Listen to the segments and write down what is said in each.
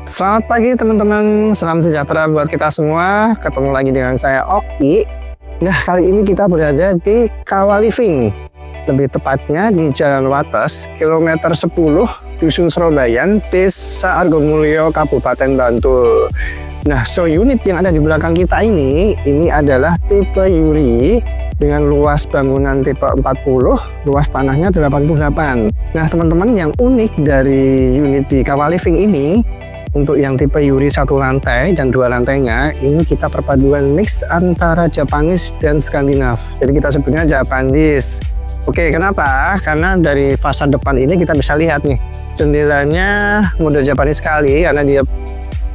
Selamat pagi teman-teman, salam sejahtera buat kita semua. Ketemu lagi dengan saya Oki. Nah, kali ini kita berada di Kawah Living, lebih tepatnya di Jalan Wates, kilometer 10, Dusun Serobayan, Desa Argomulyo, Kabupaten Bantul. Nah, unit yang ada di belakang kita ini adalah tipe Yuri dengan luas bangunan tipe 40, luas tanahnya 88. Nah, teman-teman, yang unik dari unit di Kawah Living ini, untuk yang tipe Yuri 1 lantai dan 2 lantainya, ini kita perpaduan mix antara Japanese dan Skandinav. Jadi kita sebutnya Japanese. Oke, kenapa? Karena dari fasad depan ini kita bisa lihat nih, jendelanya model Japanese sekali karena dia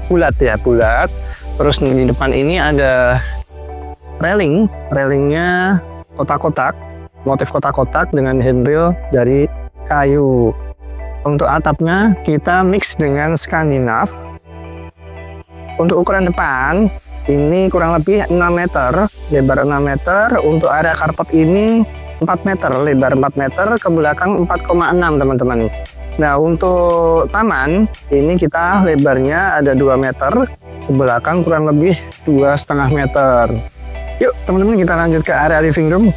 bulat ya, bulat. Terus di depan ini ada railingnya kotak-kotak, motif kotak-kotak dengan handrail dari kayu. Untuk atapnya kita mix dengan Skandinav. Untuk ukuran depan ini kurang lebih 6 meter, lebar 6 meter. Untuk area karpet ini 4 meter, lebar 4 meter, ke belakang 4,6 teman-teman. Nah, untuk taman ini kita lebarnya ada 2 meter, ke belakang kurang lebih 2,5 meter. Yuk teman-teman, kita lanjut ke area living room.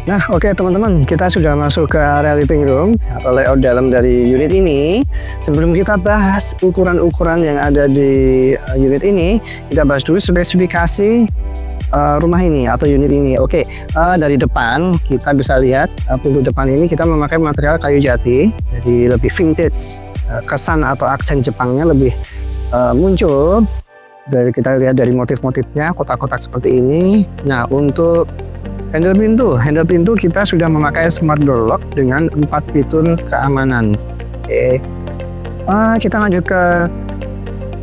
Nah, oke teman-teman, kita sudah masuk ke area living room atau layout dalam dari unit ini. Sebelum kita bahas ukuran-ukuran yang ada di unit ini, kita bahas dulu spesifikasi rumah ini atau unit ini. Oke, dari depan kita bisa lihat pintu depan ini kita memakai material kayu jati, jadi lebih vintage. Kesan atau aksen Jepangnya lebih muncul. Dari kita lihat dari motif-motifnya, kotak-kotak seperti ini. Nah, untuk handle pintu kita sudah memakai smart door lock dengan 4 fitur keamanan. Oke. Kita lanjut ke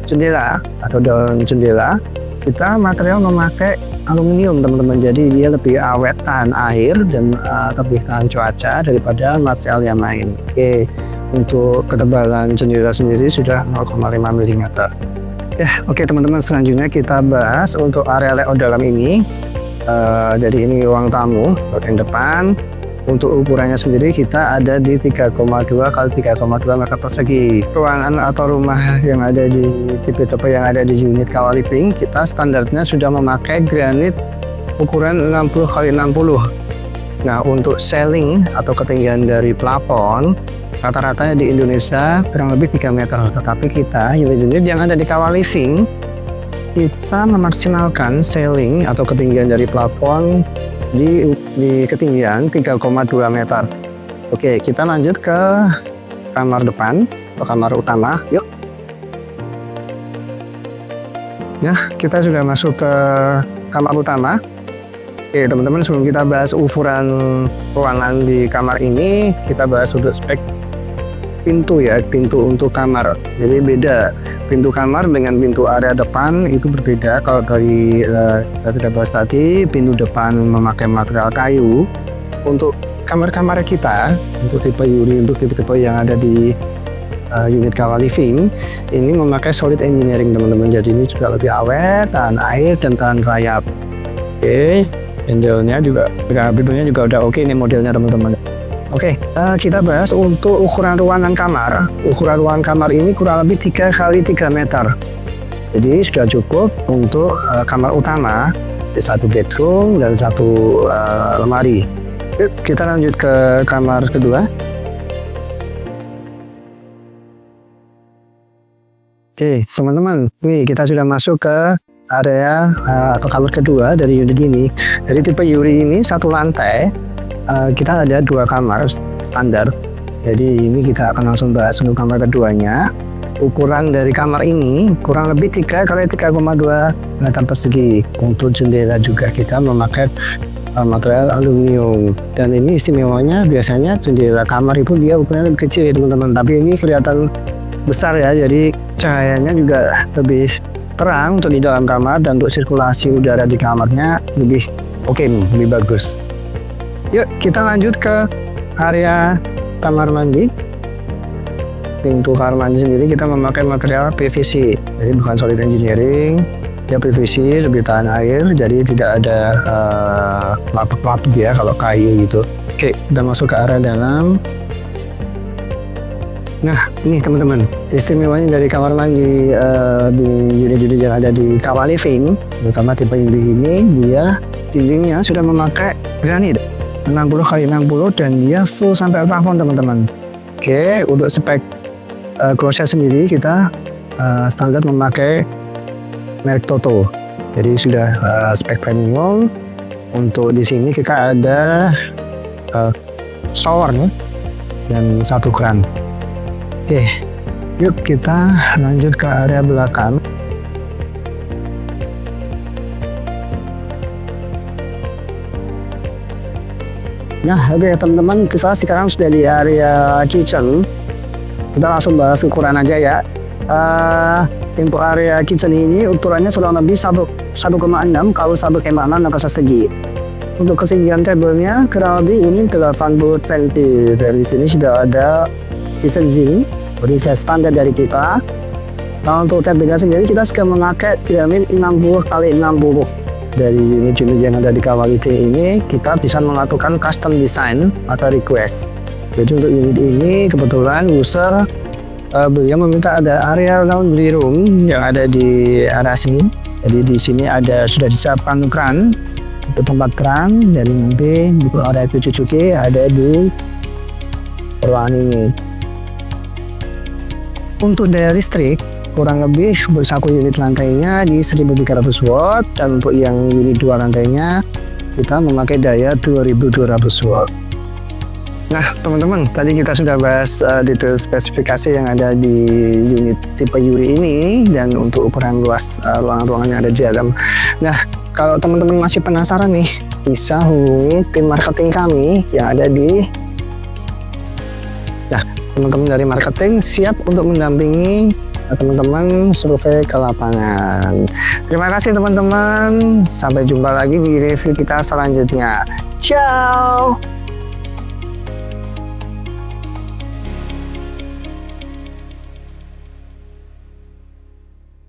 jendela atau daun jendela. Kita material memakai aluminium teman-teman, jadi dia lebih awet, tahan air dan lebih tahan cuaca daripada material yang lain. Oke. Untuk ketebalan jendela sendiri sudah 0,5 mm. Ya, oke teman-teman, selanjutnya kita bahas untuk area layout dalam ini. Jadi ini ruang tamu bagian depan. Untuk ukurannya sendiri kita ada di 3,2 x 3,2 meter persegi. Ruangan atau rumah yang ada di tipe-tipe yang ada di unit Kawah Living, kita standarnya sudah memakai granit ukuran 60 x 60. Nah, untuk ceiling atau ketinggian dari plafon rata-rata di Indonesia kurang lebih 3 meter. Tetapi kita unit-unit yang ada di Kawah Living, kita memaksimalkan ceiling atau ketinggian dari plafon di ketinggian 3,2 meter. Oke, kita lanjut ke kamar depan atau kamar utama. Yuk. Nah, kita sudah masuk ke kamar utama. Oke, teman-teman, sebelum kita bahas ukuran ruangan di kamar ini, kita bahas sudut spek pintu ya, pintu untuk kamar. Jadi beda, pintu kamar dengan pintu area depan itu berbeda. Kalau dari kita sudah bahas tadi, pintu depan memakai material kayu. Untuk kamar-kamar kita, untuk tipe Yuri, untuk tipe-tipe yang ada di unit Kawah Living, ini memakai solid engineering teman-teman. Jadi ini juga lebih awet, tahan air dan tahan rayap. Oke, handle-nya juga, pintunya juga udah oke nih modelnya teman-teman. Oke, kita bahas untuk ukuran ruangan kamar. Ukuran ruangan kamar ini kurang lebih 3 x 3 meter. Jadi sudah cukup untuk kamar utama, 1 bedroom dan 1 lemari. Yuk, kita lanjut ke kamar kedua. Oke, teman-teman, nih kita sudah masuk ke area atau kamar kedua dari unit ini. Dari tipe Yuri ini 1 lantai. Kita ada 2 kamar standar. Jadi ini kita akan langsung bahas untuk kamar keduanya. Ukuran dari kamar ini kurang lebih 3 x 3,2 meter persegi. Untuk jendela juga kita memakai material aluminium. Dan ini istimewanya biasanya jendela kamar itu dia ukurannya lebih kecil ya teman-teman. Tapi ini kelihatan besar ya. Jadi cahayanya juga lebih terang untuk di dalam kamar, dan untuk sirkulasi udara di kamarnya lebih oke, lebih bagus. Yuk, kita lanjut ke area kamar mandi. Pintu kamar mandi sendiri kita memakai material PVC, jadi bukan solid engineering. dia PVC, lebih tahan air, jadi tidak ada lapuk-lapuk ya kalau kayu gitu. Oke, kita masuk ke area dalam. Nah, ini teman-teman, istimewanya dari kamar mandi di unit-unit yang ada di Kawah Living, terutama tipe unit ini, dia dindingnya sudah memakai granit 60x60 dan dia full sampai plafon teman-teman. Oke, untuk spek closet sendiri kita standar memakai merek Toto, jadi sudah spek premium. Untuk di sini kita ada shower nih dan 1 kran. Oke, yuk kita lanjut ke area belakang. Nah, oke teman-teman, kita sekarang sudah di area kitchen. Kita langsung bahas ukuran aja ya. Untuk area kitchen ini ukurannya kurang lebih 1,6 kalau 1,6 angka segi. Untuk ketinggian tabelnya kurang lebih ini 80 cm. Dari sini sudah ada kitchen sink, jadi standar dari kita. Nah, untuk tabelnya sendiri kita sudah memakai piramid 60x60. Dari unit-unit yang ada di Kawah Living ini kita bisa melakukan custom design atau request. Jadi untuk unit ini kebetulan user beliau meminta ada area laundry room yang ada di area sini. Jadi di sini sudah disiapkan kran untuk tempat kran, dan nanti untuk area cuci ada di ruangan ini. Untuk daya listrik kurang lebih untuk satu unit lantainya di 1300 watt, dan untuk yang unit 2 lantainya kita memakai daya 2200 watt. Nah teman-teman, tadi kita sudah bahas detail spesifikasi yang ada di unit tipe Yuri ini dan untuk ukuran luas ruangan-ruangan yang ada di dalam. Nah, kalau teman-teman masih penasaran nih, bisa hubungi tim marketing kami yang ada di. Nah, teman-teman dari marketing siap untuk mendampingi teman-teman survei ke lapangan. Terima kasih teman-teman. Sampai jumpa lagi di review kita selanjutnya. Ciao.